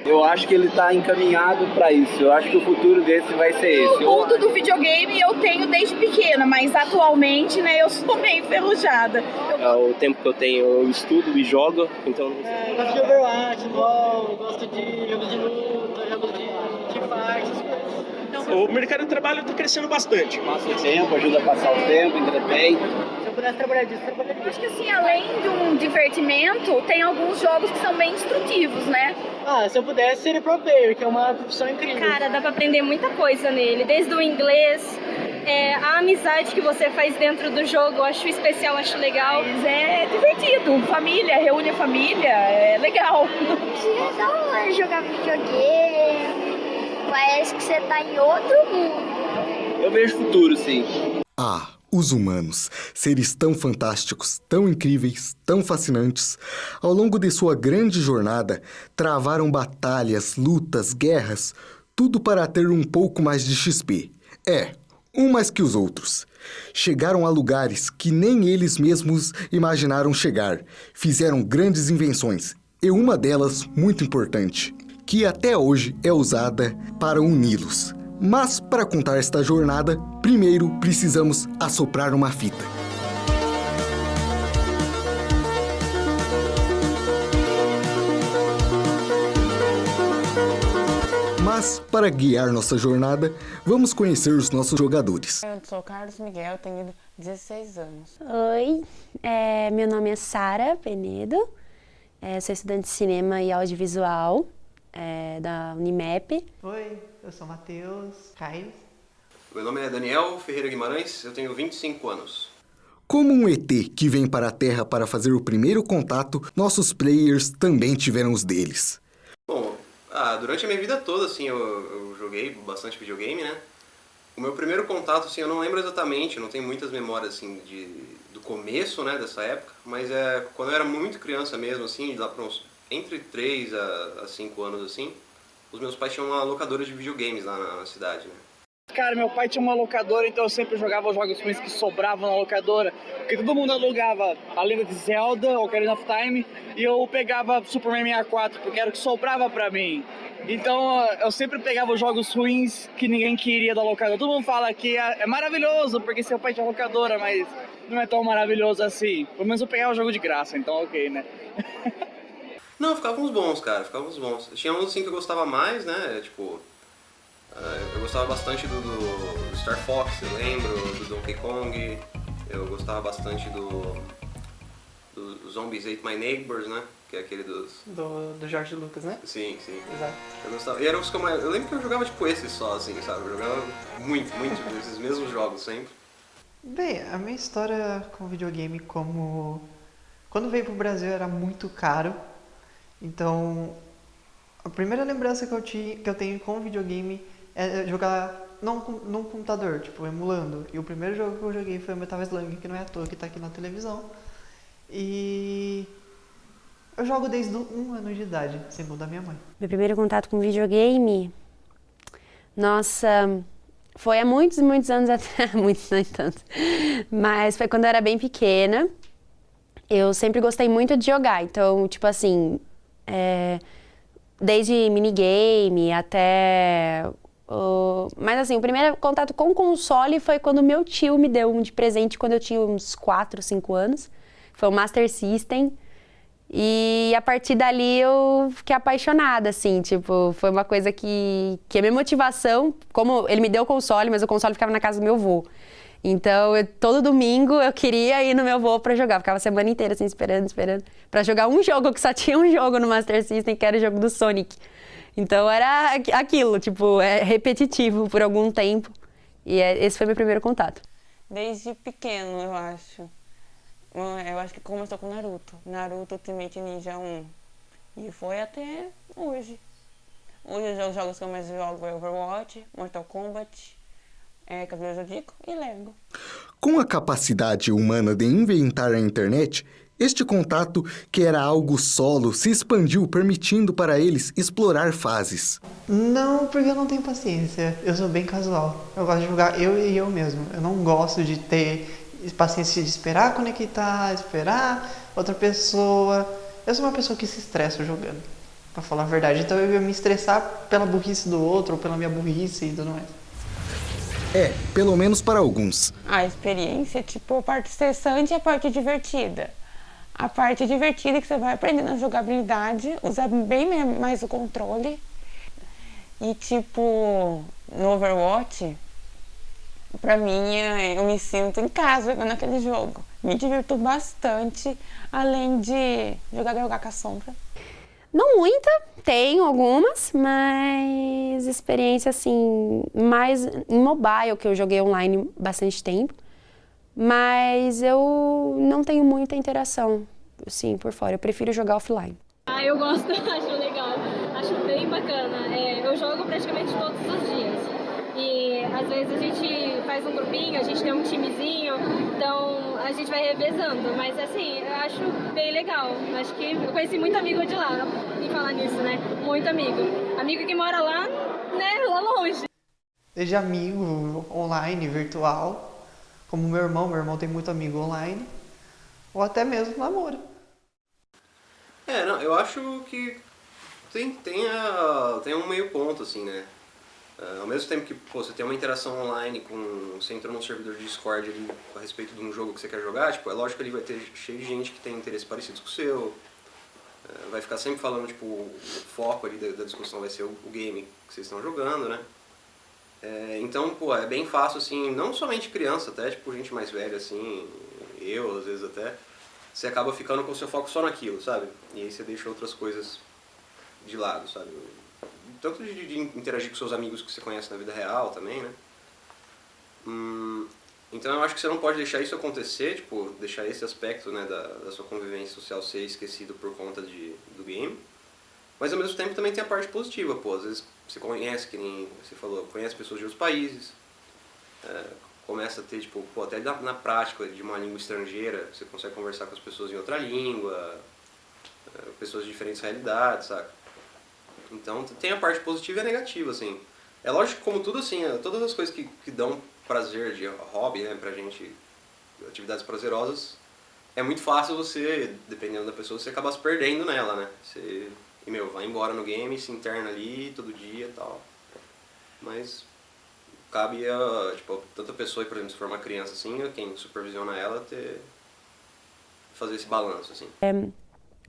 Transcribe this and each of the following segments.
Eu acho que ele está encaminhado para isso. Eu acho que o futuro desse vai ser esse. O mundo do videogame eu tenho desde pequena, mas atualmente, né, eu sou meio enferrujada. O tempo que eu tenho, eu estudo e jogo, então... Eu gosto de Overwatch, LOL, gosto de jogos de luta, jogos de fight, essas coisas. O mercado de trabalho está crescendo bastante. Passa o tempo, ajuda a passar o tempo, entretém. Se eu pudesse trabalhar disso, eu trabalharia Eu disso. acho que assim, além de um divertimento, tem alguns jogos que são bem instrutivos, né? Se eu pudesse, seria pro player, que é uma profissão incrível. Cara, dá pra aprender muita coisa nele, desde o inglês, a amizade que você faz dentro do jogo, eu acho especial, acho legal. Mas é divertido, família, reúne a família, é legal. É da hora jogar videogame. Parece que você tá em outro mundo. Eu vejo futuro, sim. Ah, os humanos, seres tão fantásticos, tão incríveis, tão fascinantes, ao longo de sua grande jornada, travaram batalhas, lutas, guerras, tudo para ter um pouco mais de XP. Um mais que os outros. Chegaram a lugares que nem eles mesmos imaginaram chegar. Fizeram grandes invenções, e uma delas, muito importante, que até hoje é usada para uni-los. Mas, para contar esta jornada, primeiro precisamos assoprar uma fita. Mas, para guiar nossa jornada, vamos conhecer os nossos jogadores. Eu sou Carlos Miguel, tenho 16 anos. Oi, meu nome é Sara Penedo, sou estudante de cinema e audiovisual da Unimep. Oi, eu sou Matheus Caio. Meu nome é Daniel Ferreira Guimarães, eu tenho 25 anos. Como um ET que vem para a Terra para fazer o primeiro contato, nossos players também tiveram os deles. Bom, durante a minha vida toda, assim, eu joguei bastante videogame, né? O meu primeiro contato, assim, eu não lembro exatamente, eu não tenho muitas memórias, assim, do começo, né, dessa época, mas quando eu era muito criança mesmo, assim, lá para uns, entre 3 a 5 anos, assim, os meus pais tinham uma locadora de videogames lá na cidade, né? Cara, meu pai tinha uma locadora, então eu sempre jogava os jogos ruins que sobravam na locadora, porque todo mundo alugava a Lenda de Zelda, Ocarina of Time, e eu pegava Superman 64, porque era o que sobrava pra mim. Então eu sempre pegava os jogos ruins que ninguém queria da locadora. Todo mundo fala que é maravilhoso, porque seu pai tinha locadora, mas não é tão maravilhoso assim. Pelo menos eu pegava o jogo de graça, então ok, né? Não, ficavam uns bons, cara, ficavam uns bons. Tinha uns, assim, que eu gostava mais, né, tipo... eu gostava bastante do Star Fox, eu lembro, do Donkey Kong. Eu gostava bastante do Zombies Ate My Neighbors, né? Que é aquele dos... Do George Lucas, né? Sim, sim. Exato. Eu gostava. E eram os que eu lembro que eu jogava tipo esses só, assim, sabe? Eu jogava muito esses mesmos jogos sempre. Bem, a minha história com videogame quando veio pro Brasil era muito caro. Então, a primeira lembrança que eu tenho com videogame é jogar num computador, tipo, emulando. E o primeiro jogo que eu joguei foi o Metal Slug, que não é à toa que tá aqui na televisão. E eu jogo desde 1 ano de idade, segundo a minha mãe. Meu primeiro contato com videogame, nossa, foi há muitos anos atrás, muitos, não tanto, mas foi quando eu era bem pequena. Eu sempre gostei muito de jogar, então, tipo assim, desde minigame até... mas assim, o primeiro contato com console foi quando meu tio me deu um de presente quando eu tinha uns 4, 5 anos. Foi o Master System. E a partir dali eu fiquei apaixonada, assim, tipo, foi uma coisa que a minha motivação, como ele me deu o console, mas o console ficava na casa do meu avô. Então, todo domingo eu queria ir no meu avô pra jogar, ficava a semana inteira, assim, esperando, pra jogar um jogo, que só tinha um jogo no Master System, que era o jogo do Sonic. Então, era aquilo, tipo, repetitivo por algum tempo. E esse foi meu primeiro contato. Desde pequeno, eu acho. Eu acho que começou com Naruto Ultimate Ninja 1. E foi até hoje. Hoje os jogos que eu mais jogo é Overwatch, Mortal Kombat, Cavaleiro do Zodíaco e Lego. Com a capacidade humana de inventar a internet, este contato, que era algo solo, se expandiu, permitindo para eles explorar fases. Não, porque eu não tenho paciência. Eu sou bem casual. Eu gosto de jogar eu e eu mesmo. Eu não gosto de ter paciência de esperar conectar, esperar outra pessoa. Eu sou uma pessoa que se estressa jogando. pra falar a verdade. Então eu ia me estressar pela burrice do outro ou pela minha burrice e tudo mais. Pelo menos para alguns. A experiência, tipo, a parte estressante e a parte divertida. A parte divertida é que você vai aprendendo a jogabilidade, usar bem mais o controle. E, tipo, no Overwatch, pra mim, eu me sinto em casa jogando aquele jogo. Me divirto bastante, além de jogar com a Sombra. Não muita, tenho algumas, mas experiência assim, mais em mobile, que eu joguei online bastante tempo. Mas eu não tenho muita interação, assim, por fora. Eu prefiro jogar offline. Eu gosto, acho legal, acho bem bacana. Eu jogo praticamente todos os dias. E às vezes a gente faz um grupinho, a gente tem um timezinho, então a gente vai revezando. Mas assim, eu acho bem legal. Acho que eu conheci muito amigo de lá, em falar nisso, né? Muito amigo. Amigo que mora lá, né? Lá longe. Seja amigo online, virtual, como meu irmão tem muito amigo online, ou até mesmo namoro. Não, eu acho que tem um meio ponto, assim, né? Ao mesmo tempo que você tem uma interação online, você entra num servidor de Discord ali, a respeito de um jogo que você quer jogar, tipo, é lógico que ele vai ter cheio de gente que tem interesses parecidos com o seu, vai ficar sempre falando, tipo, o foco ali da discussão vai ser o game que vocês estão jogando, né? Então, é bem fácil, assim, não somente criança, até, tipo, gente mais velha, assim, eu, às vezes até, você acaba ficando com o seu foco só naquilo, sabe? E aí você deixa outras coisas de lado, sabe? Tanto de interagir com seus amigos que você conhece na vida real também, né? Então eu acho que você não pode deixar isso acontecer, tipo, deixar esse aspecto, né, da sua convivência social ser esquecido por conta do game. Mas ao mesmo tempo também tem a parte positiva, pô. Às vezes você conhece, que nem você falou, conhece pessoas de outros países, começa a ter, tipo, até na prática de uma língua estrangeira, você consegue conversar com as pessoas em outra língua, pessoas de diferentes realidades, sabe? Então tem a parte positiva e a negativa, assim. É lógico que, como tudo, assim, todas as coisas que dão prazer de hobby, né, pra gente, atividades prazerosas, é muito fácil você, dependendo da pessoa, você acabar se perdendo nela, né? Você, vai embora no game, se interna ali todo dia e tal. Mas cabe a, tipo, tanta pessoa, por exemplo, se for uma criança assim, quem supervisiona ela, fazer esse balanço, assim.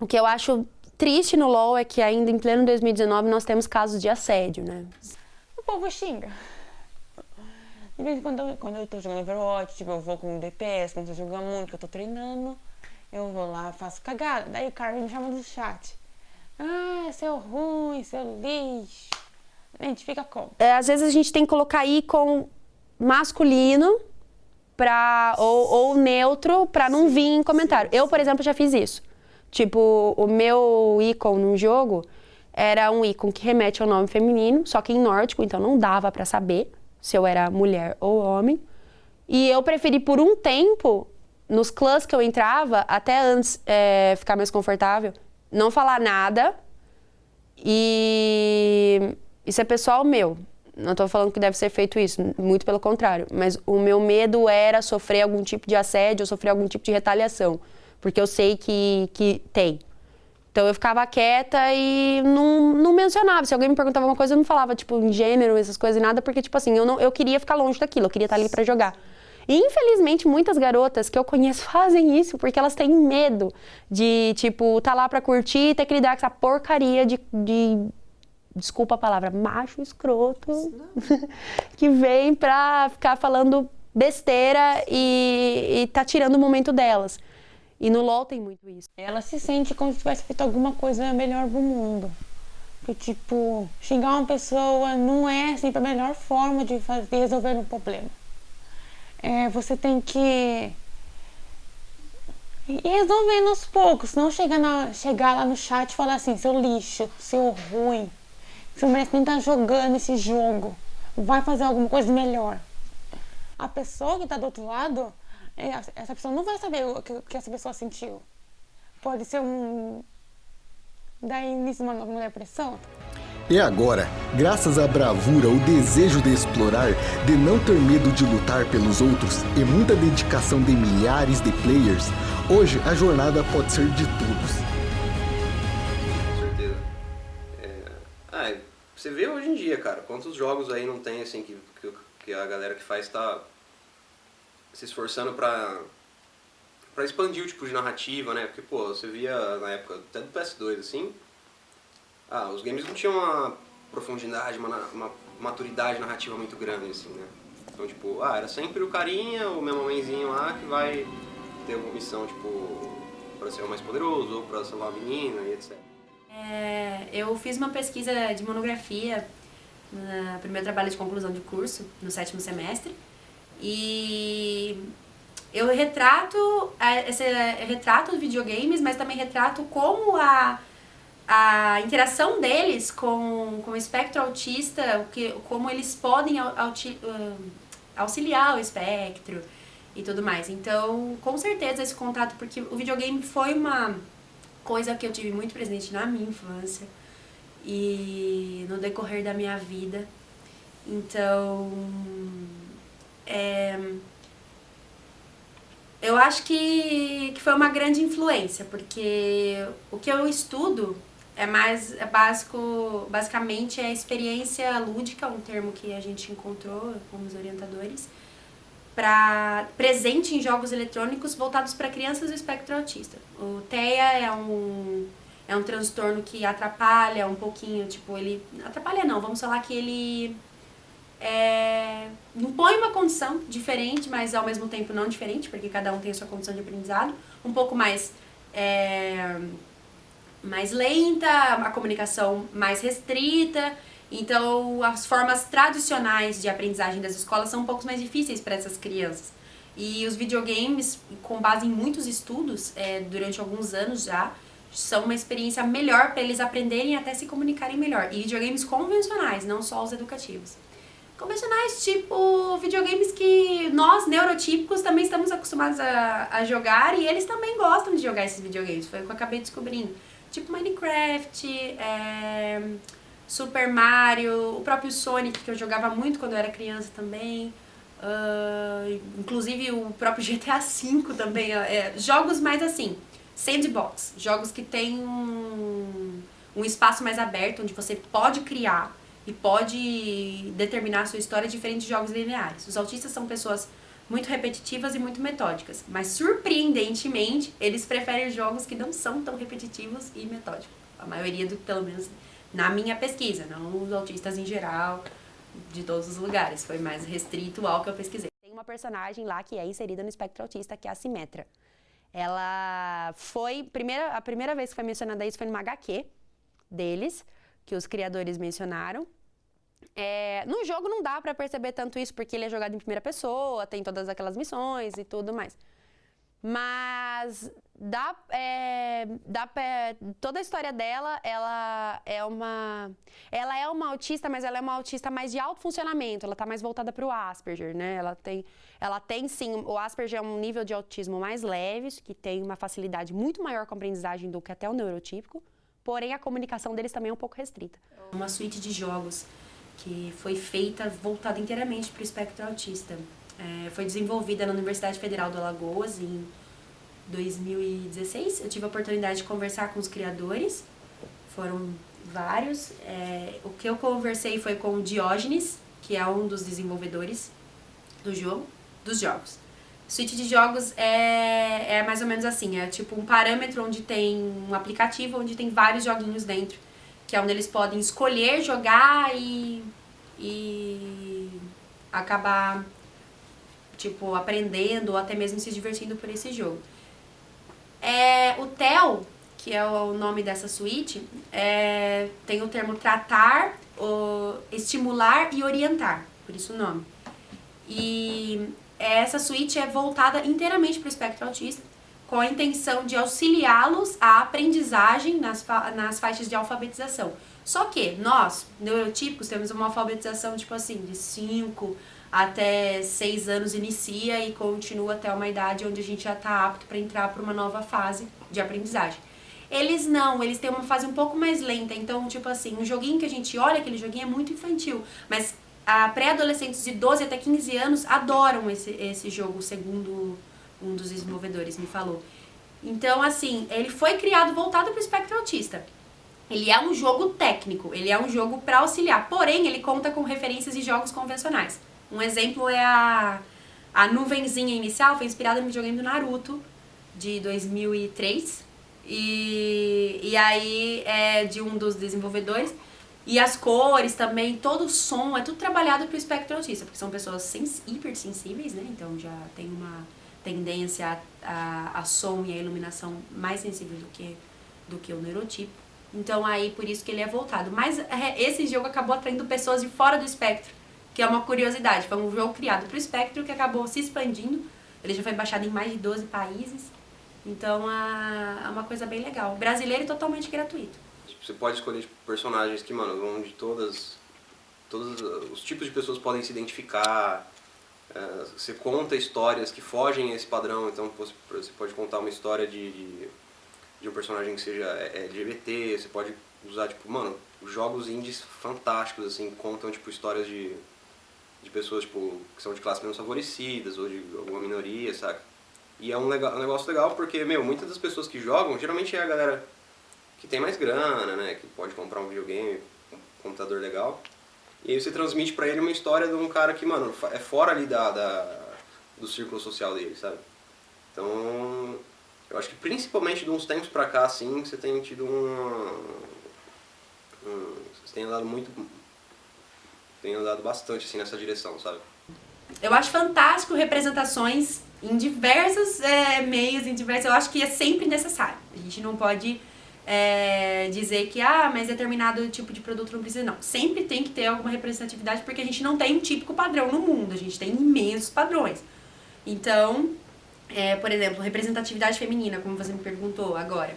O que eu acho triste no LoL é que ainda em pleno 2019 nós temos casos de assédio, né? O povo xinga. De vez em quando eu tô jogando Overwatch, tipo, eu vou com o DPS, quando eu tô jogando muito, que eu tô treinando, eu vou lá, faço cagada, daí o cara me chama do chat. Seu ruim, seu lixo. A gente fica como? Às vezes a gente tem que colocar ícone masculino ou neutro pra não vir em comentário. Eu, por exemplo, já fiz isso. Tipo, o meu ícone no jogo era um ícone que remete ao nome feminino, só que em nórdico, então não dava pra saber se eu era mulher ou homem. E eu preferi por um tempo, nos clãs que eu entrava, até antes ficar mais confortável, não falar nada. E isso é pessoal meu. Não tô falando que deve ser feito isso, muito pelo contrário. Mas o meu medo era sofrer algum tipo de assédio ou sofrer algum tipo de retaliação. Porque eu sei que tem. Então eu ficava quieta e não mencionava. Se alguém me perguntava uma coisa, eu não falava, tipo, em gênero, essas coisas e nada, porque, tipo assim, eu queria ficar longe daquilo, eu queria estar ali pra jogar. E, infelizmente, muitas garotas que eu conheço fazem isso, porque elas têm medo de, tipo, tá lá pra curtir e ter que lidar com essa porcaria de desculpa a palavra, macho escroto, que vem pra ficar falando besteira e tá tirando o momento delas. E no LoL tem muito isso. Ela se sente como se tivesse feito alguma coisa melhor pro mundo. Porque, tipo, xingar uma pessoa não é sempre a melhor forma de resolver um problema. Você tem que ir resolvendo aos poucos, não chegar lá no chat e falar assim, seu lixo, seu ruim, você não merece nem estar jogando esse jogo, vai fazer alguma coisa melhor. A pessoa que está do outro lado, essa pessoa não vai saber o que essa pessoa sentiu. Pode ser dar início a uma depressão. E agora, graças à bravura, o desejo de explorar, de não ter medo de lutar pelos outros e muita dedicação de milhares de players, hoje a jornada pode ser de todos. Com certeza. você vê hoje em dia, cara, quantos jogos aí não tem, assim, que a galera que faz tá se esforçando pra expandir o tipo de narrativa, né? Porque, pô, você via na época até do PS2, assim, os games não tinham uma profundidade, uma maturidade narrativa muito grande, assim, né? Então, tipo, era sempre o carinha, o meu mamenzinho lá, que vai ter uma missão, tipo, pra ser o mais poderoso, ou pra salvar a menina e etc. Eu fiz uma pesquisa de monografia no primeiro trabalho de conclusão de curso, no 7º semestre, e eu retrato os videogames, mas também retrato como a interação deles com o espectro autista, como eles podem auxiliar o espectro e tudo mais. Então, com certeza esse contato, porque o videogame foi uma coisa que eu tive muito presente na minha infância e no decorrer da minha vida. Então, eu acho que foi uma grande influência, porque o que eu estudo basicamente é a experiência lúdica, um termo que a gente encontrou com os orientadores, presente em jogos eletrônicos voltados para crianças do espectro autista. O TEA é um transtorno que atrapalha um pouquinho, tipo, ele... Atrapalha não, vamos falar que ele impõe uma condição diferente, mas ao mesmo tempo não diferente, porque cada um tem a sua condição de aprendizado, um pouco mais lenta, a comunicação mais restrita. Então, as formas tradicionais de aprendizagem das escolas são um pouco mais difíceis para essas crianças. E os videogames, com base em muitos estudos, durante alguns anos já, são uma experiência melhor para eles aprenderem e até se comunicarem melhor. E videogames convencionais, não só os educativos. Convencionais, tipo videogames que nós, neurotípicos, também estamos acostumados a jogar, e eles também gostam de jogar esses videogames. Foi o que eu acabei descobrindo. Tipo Minecraft, Super Mario, o próprio Sonic, que eu jogava muito quando eu era criança também. Inclusive o próprio GTA V também. Jogos mais assim, sandbox. Jogos que tem um espaço mais aberto, onde você pode criar e pode determinar a sua história, diferente de jogos lineares. Os autistas são pessoas muito repetitivas e muito metódicas, mas surpreendentemente eles preferem jogos que não são tão repetitivos e metódicos. A maioria, pelo menos na minha pesquisa, não os autistas em geral, de todos os lugares, foi mais restrito ao que eu pesquisei. Tem uma personagem lá que é inserida no espectro autista, que é a Simetra. Ela foi, a primeira vez que foi mencionada isso foi numa HQ deles, que os criadores mencionaram. No jogo não dá pra perceber tanto isso, porque ele é jogado em primeira pessoa, tem todas aquelas missões e tudo mais. Mas toda a história dela, ela é uma autista, mas ela é uma autista mais de alto funcionamento, ela tá mais voltada pro Asperger, né? Ela tem sim, o Asperger é um nível de autismo mais leve, que tem uma facilidade muito maior com a aprendizagem do que até o neurotípico, porém a comunicação deles também é um pouco restrita. Uma suíte de jogos que foi feita voltada inteiramente para o espectro autista. Foi desenvolvida na Universidade Federal do Alagoas em 2016. Eu tive a oportunidade de conversar com os criadores, foram vários. O que eu conversei foi com o Diógenes, que é um dos desenvolvedores dos jogos. Suíte de jogos é mais ou menos assim, é tipo um parâmetro onde tem um aplicativo, onde tem vários joguinhos dentro, que é onde eles podem escolher jogar e acabar tipo aprendendo ou até mesmo se divertindo por esse jogo. O TEL, que é o nome dessa suíte, tem o termo tratar, estimular e orientar, por isso o nome. E essa suíte é voltada inteiramente para o espectro autista, com a intenção de auxiliá-los à aprendizagem nas faixas de alfabetização. Só que nós, neurotípicos, temos uma alfabetização tipo assim, de 5 até 6 anos inicia e continua até uma idade onde a gente já está apto para entrar para uma nova fase de aprendizagem. Eles não, eles têm uma fase um pouco mais lenta, então tipo assim, um joguinho que a gente olha, aquele joguinho é muito infantil, mas pré-adolescentes de 12 até 15 anos adoram esse jogo, segundo um dos desenvolvedores me falou. Então, assim, ele foi criado voltado para o espectro autista. Ele é um jogo técnico, ele é um jogo para auxiliar, porém ele conta com referências de jogos convencionais. Um exemplo é a nuvenzinha inicial, foi inspirada no videogame do Naruto, de 2003, e aí é de um dos desenvolvedores. E as cores também, todo o som, é tudo trabalhado pro espectro autista, porque são pessoas hipersensíveis, né? Então já tem uma tendência a som e a iluminação mais sensível do que o neurotipo. Então aí por isso que ele é voltado. Mas esse jogo acabou atraindo pessoas de fora do espectro, que é uma curiosidade. Foi um jogo criado pro espectro que acabou se expandindo. Ele já foi baixado em mais de 12 países. Então é uma coisa bem legal. Brasileiro e totalmente gratuito. Você pode escolher personagens que, mano, vão de todos os tipos de pessoas podem se identificar. Você conta histórias que fogem a esse padrão, então você pode contar uma história de um personagem que seja LGBT, você pode usar, tipo, mano, jogos indies fantásticos, assim, contam, tipo, histórias de pessoas, tipo, que são de classes menos favorecidas ou de alguma minoria, saca? E é um negócio legal porque, muitas das pessoas que jogam, geralmente é a galera que tem mais grana, né, que pode comprar um videogame, um computador legal. E aí você transmite pra ele uma história de um cara que, mano, é fora ali do círculo social dele, sabe? Então, eu acho que principalmente de uns tempos pra cá, assim, você tem tido você tem andado bastante, assim, nessa direção, sabe? Eu acho fantástico representações em diversos meios, eu acho que é sempre necessário. A gente não pode dizer que, mas determinado tipo de produto não precisa, não. Sempre tem que ter alguma representatividade, porque a gente não tem um típico padrão no mundo, a gente tem imensos padrões. Então, por exemplo, representatividade feminina, como você me perguntou agora.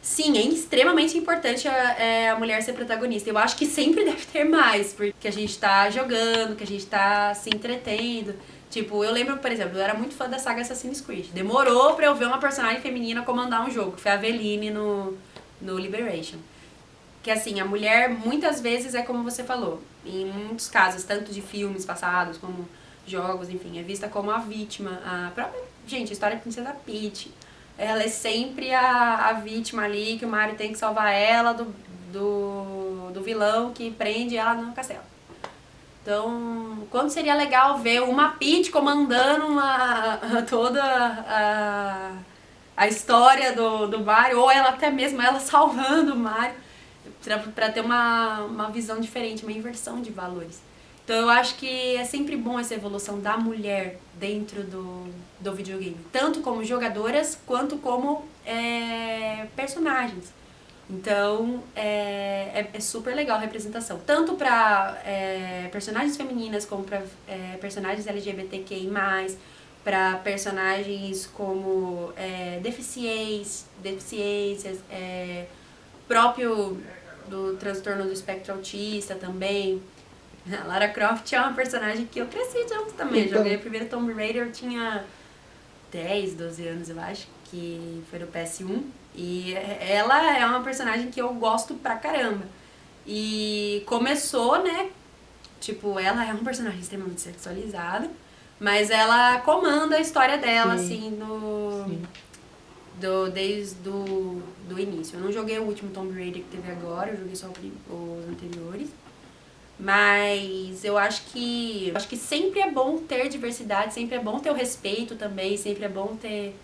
Sim, é extremamente importante a mulher ser protagonista. Eu acho que sempre deve ter mais, porque a gente tá jogando, que a gente tá se entretendo. Tipo, eu lembro, por exemplo, eu era muito fã da saga Assassin's Creed. Demorou pra eu ver uma personagem feminina comandar um jogo, que foi a Aveline no Liberation. Que assim, a mulher muitas vezes é como você falou, em muitos casos, tanto de filmes passados como jogos, enfim, é vista como a vítima. A própria, gente, a história da Princesa Peach, ela é sempre a vítima ali, que o Mario tem que salvar ela do vilão que prende ela no castelo. Então, quando seria legal ver uma Peach comandando toda a história do Mario, ou ela até mesmo ela salvando o Mario, pra ter uma visão diferente, uma inversão de valores. Então eu acho que é sempre bom essa evolução da mulher dentro do videogame, tanto como jogadoras quanto como personagens. Então, é super legal a representação, tanto para personagens femininas como para personagens LGBTQI+, para personagens como deficiências, próprio do transtorno do espectro autista também. A Lara Croft é uma personagem que eu cresci junto também. Então, joguei o primeiro Tomb Raider, eu tinha 10, 12 anos, eu acho, que foi no PS1. E ela é uma personagem que eu gosto pra caramba. E começou, né, tipo, ela é um personagem extremamente sexualizado, mas ela comanda a história dela, sim, assim, desde do início. Eu não joguei o último Tomb Raider que teve agora, eu joguei só os anteriores. Mas eu acho que sempre é bom ter diversidade, sempre é bom ter o respeito também, sempre é bom ter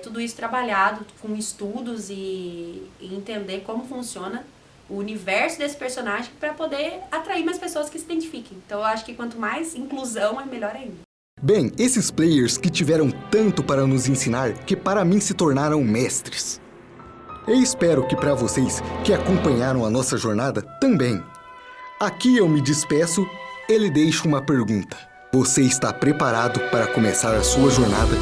tudo isso trabalhado com estudos e entender como funciona o universo desse personagem para poder atrair mais pessoas que se identifiquem. Então eu acho que quanto mais inclusão é melhor ainda. Bem, esses players que tiveram tanto para nos ensinar que para mim se tornaram mestres. E espero que para vocês que acompanharam a nossa jornada também. Aqui eu me despeço e lhe deixo uma pergunta. Você está preparado para começar a sua jornada